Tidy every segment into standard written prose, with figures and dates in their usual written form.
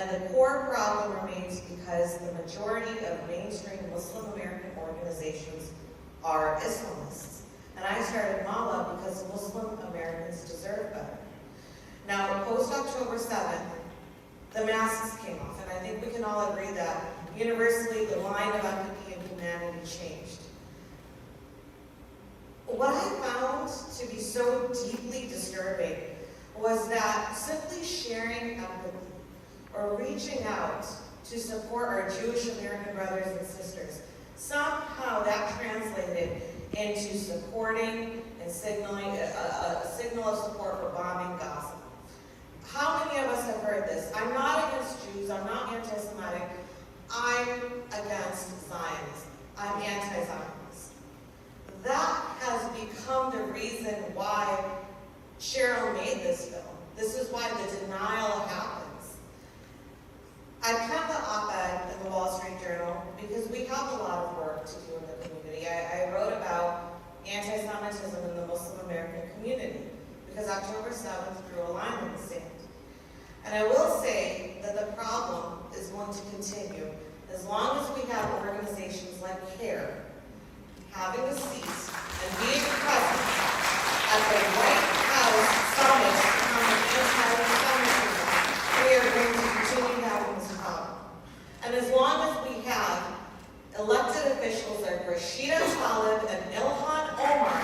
And the core problem remains because the majority of mainstream Muslim American organizations are Islamists. And I started Mala because Muslim Americans deserve better. Now, post-October 7th, the masks came off, and I think we can all agree that universally the line of empathy and humanity changed. What I found to be so deeply disturbing was that simply sharing empathy or reaching out to support our Jewish American brothers and sisters, somehow that translated into supporting and signaling a signal of support for bombing Gaza. How many of us have heard this? I'm not against Jews, I'm not anti-Semitic, I'm against Zionism, I'm anti-Zionist. That has become the reason why Cheryl made this film. This is why the denial happens. I penned the op-ed in the Wall Street Journal because we have a lot of work to do in the community. I wrote about anti-Semitism in the Muslim American community because October 7th drew a line in the sand. And I will say that the problem is going to continue as long as we have organizations like CARE having a seat and being present at the White House Summit on anti-Semitism. We are going to continue having this problem. And as long as we have elected officials like Rashida Tlaib and Ilhan Omar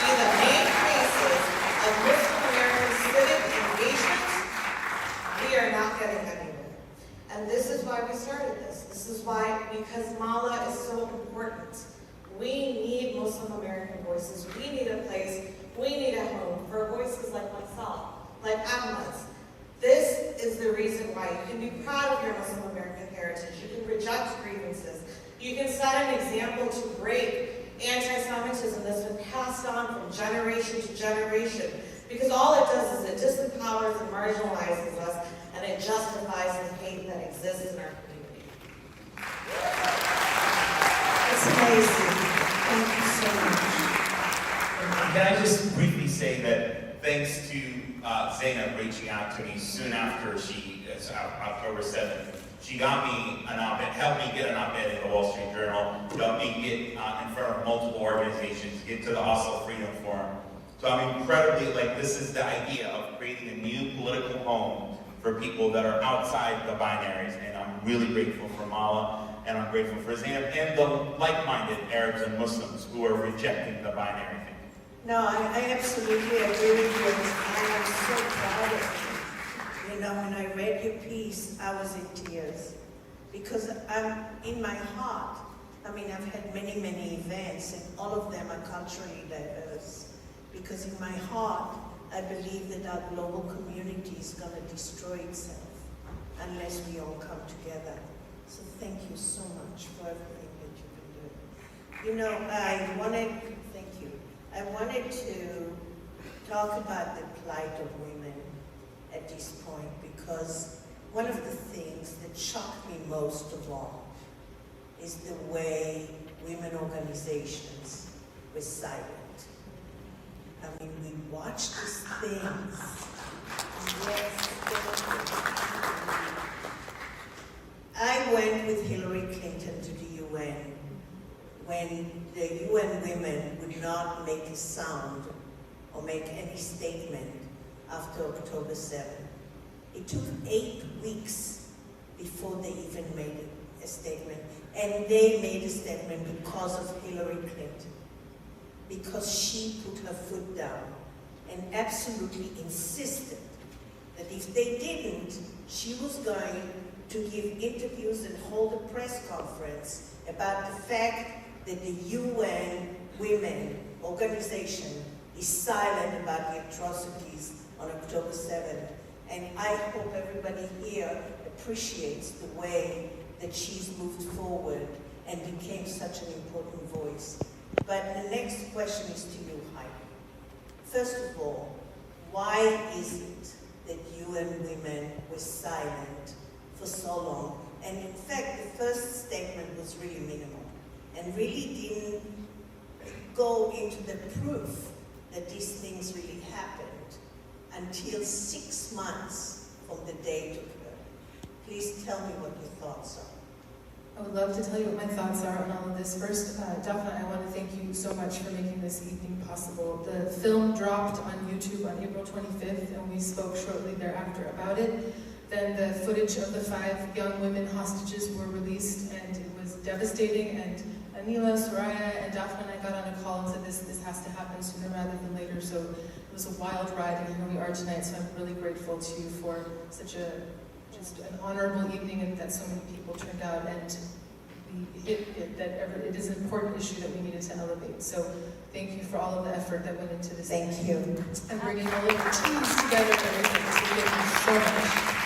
be the main faces of Muslim American civic engagement, we are not getting anywhere. And this is why we started this. This is why, because Mala is so important. We need Muslim American voices. We need a place, we need a home for voices like myself, like Ahmed's. This is the reason why you can be proud of your Muslim American heritage. You can reject grievances. You can set an example to break anti-Semitism that's been passed on from generation to generation. Because all it does is it disempowers and marginalizes us, and it justifies the hate that exists in our community. It's amazing. Thank you so much. Can I just briefly say that thanks to Zainab reaching out to me soon after October 7th, she got me an op-ed, helped me get an op-ed in the Wall Street Journal, helped me get in front of multiple organizations, get to the Oslo Freedom Forum. So I'm incredibly, this is the idea of creating a new political home for people that are outside the binaries, and I'm really grateful for Mala, and I'm grateful for Zainab, and the like-minded Arabs and Muslims who are rejecting the binary thing. No, I absolutely agree with you, and I'm so proud of you. You know, when I read your piece, I was in tears. Because I'm, in my heart, I mean, I've had many, many events, and all of them are culturally diverse. Because in my heart, I believe that our global community is going to destroy itself unless we all come together. So thank you so much for everything that you've been doing. You know, I wanted to talk about the plight of women at this point, because one of the things that shocked me most of all is the way women organizations were silent. I mean, we watched these things. Yes. I went with Hillary Clinton to the UN when the UN women would not make a sound or make any statement after October 7th. It took 8 weeks before they even made a statement. And they made a statement because of Hillary Clinton. Because she put her foot down and absolutely insisted that if they didn't, she was going to give interviews and hold a press conference about the fact that the UN Women organization is silent about the atrocities on October 7th. And I hope everybody here appreciates the way that she's moved forward and became such an important voice. But the next question is to you, Heidi. First of all, why is it that UN women were silent for so long? And in fact, the first statement was really minimal and really didn't go into the proof that these things really happened until 6 months from the date of Please tell me what your thoughts are. I would love to tell you what my thoughts are on all of this. First, Daphna, I want to thank you so much for making this evening possible. The film dropped on YouTube on April 25th, and we spoke shortly thereafter about it. Then the footage of the 5 young women hostages were released, and it was devastating. And Anila, Soraya, and Daphna and I got on a call and said this has to happen sooner rather than later. So it was a wild ride, and here we are tonight. So I'm really grateful to you for such just an honorable evening, and that so many people turned out, and it is an important issue that we needed to elevate. So thank you for all of the effort that went into this. Thank you. And bringing all of the teams together and everything. So thank you so much.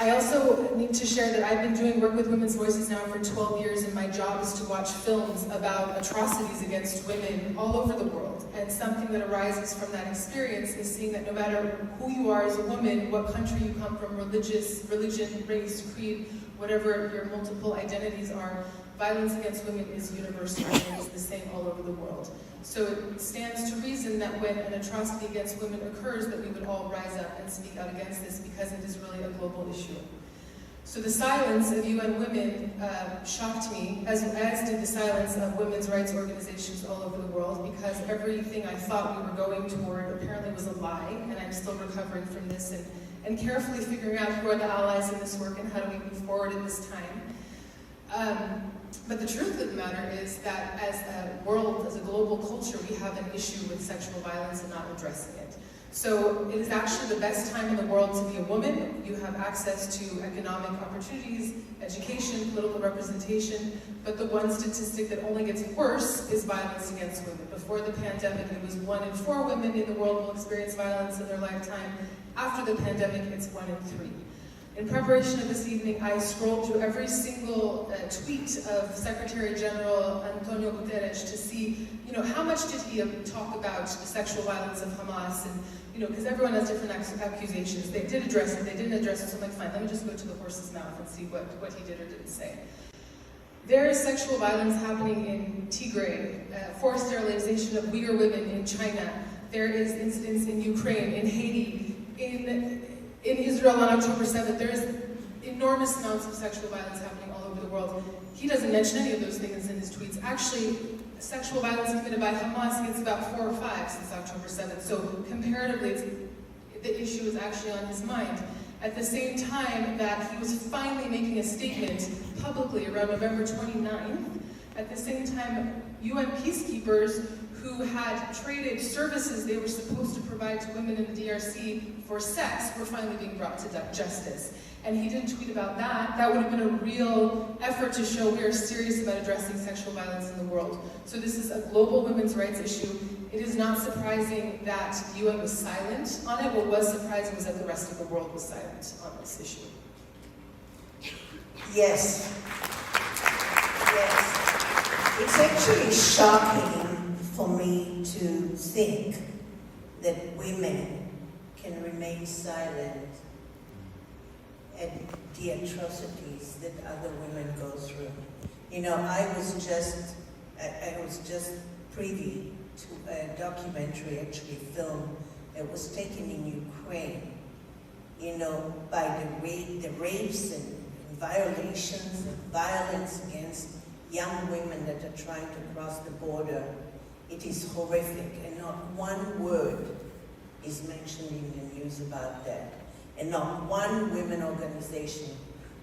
I also need to share that I've been doing work with Women's Voices now for 12 years, and my job is to watch films about atrocities against women all over the world. And something that arises from that experience is seeing that no matter who you are as a woman, what country you come from, religion, race, creed, whatever your multiple identities are, violence against women is universal and it is the same all over the world. So it stands to reason that when an atrocity against women occurs, that we would all rise up and speak out against this, because it is really a global issue. So the silence of UN Women shocked me, as did the silence of women's rights organizations all over the world, because everything I thought we were going toward apparently was a lie, and I'm still recovering from this and carefully figuring out who are the allies in this work and how do we move forward in this time. But the truth of the matter is that as a world, as a global culture, we have an issue with sexual violence and not addressing it. So it is actually the best time in the world to be a woman. You have access to economic opportunities, education, political representation, but the one statistic that only gets worse is violence against women. Before the pandemic, it was 1 in 4 women in the world will experience violence in their lifetime. After the pandemic, it's 1 in 3. In preparation of this evening, I scrolled through every single tweet of Secretary General Antonio Guterres to see, how much did he talk about the sexual violence of Hamas, and, because everyone has different accusations. They did address it, they didn't address it, so I'm like, fine, let me just go to the horse's mouth and see what he did or didn't say. There is sexual violence happening in Tigray, forced sterilization of Uyghur women in China. There is incidents in Ukraine, in Haiti, in Israel on October 7th. There is enormous amounts of sexual violence happening all over the world. He doesn't mention any of those things in his tweets. Actually, sexual violence committed by Hamas gets about 4 or 5 since October 7th. So comparatively, the issue is actually on his mind. At the same time that he was finally making a statement publicly around November 29th, at the same time, UN peacekeepers who had traded services they were supposed to provide to women in the DRC for sex were finally being brought to justice. And he didn't tweet about that. That would have been a real effort to show we are serious about addressing sexual violence in the world. So this is a global women's rights issue. It is not surprising that the UN was silent on it. What was surprising was that the rest of the world was silent on this issue. Yes. Yes. It's actually shocking for me to think that women can remain silent at the atrocities that other women go through. I was just privy to a documentary, actually film, that was taken in Ukraine, by the rapes and violations and violence against young women that are trying to cross the border. It is horrific, and not one word is mentioned in the news about that. And not one women organization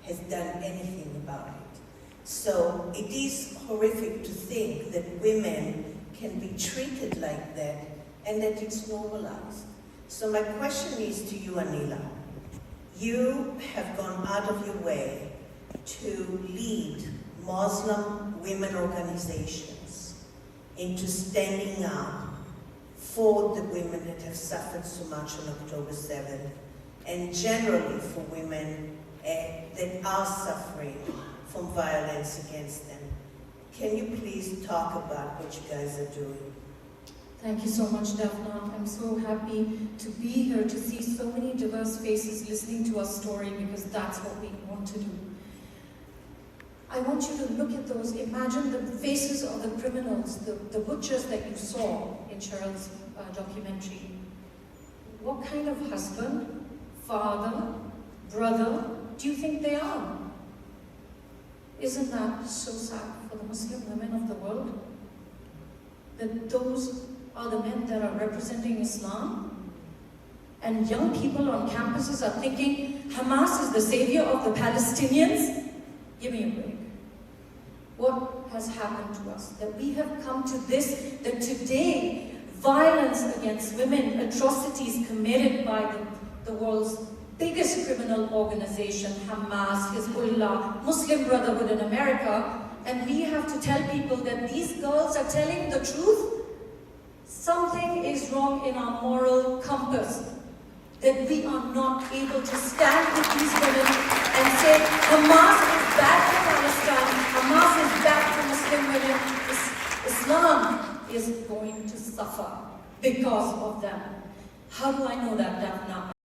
has done anything about it. So it is horrific to think that women can be treated like that and that it's normalized. So my question is to you, Anila. You have gone out of your way to lead Muslim women organizations into standing up for the women that have suffered so much on October 7th, and generally for women that are suffering from violence against them. Can you please talk about what you guys are doing? Thank you so much, Daphna. I'm so happy to be here, to see so many diverse faces listening to our story, because that's what we want to do. I want you to look at those, imagine the faces of the criminals, the butchers that you saw in Cheryl's documentary. What kind of husband, father, brother do you think they are? Isn't that so sad for the Muslim women of the world? That those are the men that are representing Islam? And young people on campuses are thinking Hamas is the savior of the Palestinians? Give me a break. What has happened to us? That we have come to this, that today, violence against women, atrocities committed by the world's biggest criminal organization, Hamas, Hezbollah, Muslim Brotherhood in America, and we have to tell people that these girls are telling the truth. Something is wrong in our moral compass, that we are not able to stand with these women and say, Hamas is bad for Palestine, Hamas is bad for Muslim women, Islam is going to suffer because of them. How do I know that, Daphna?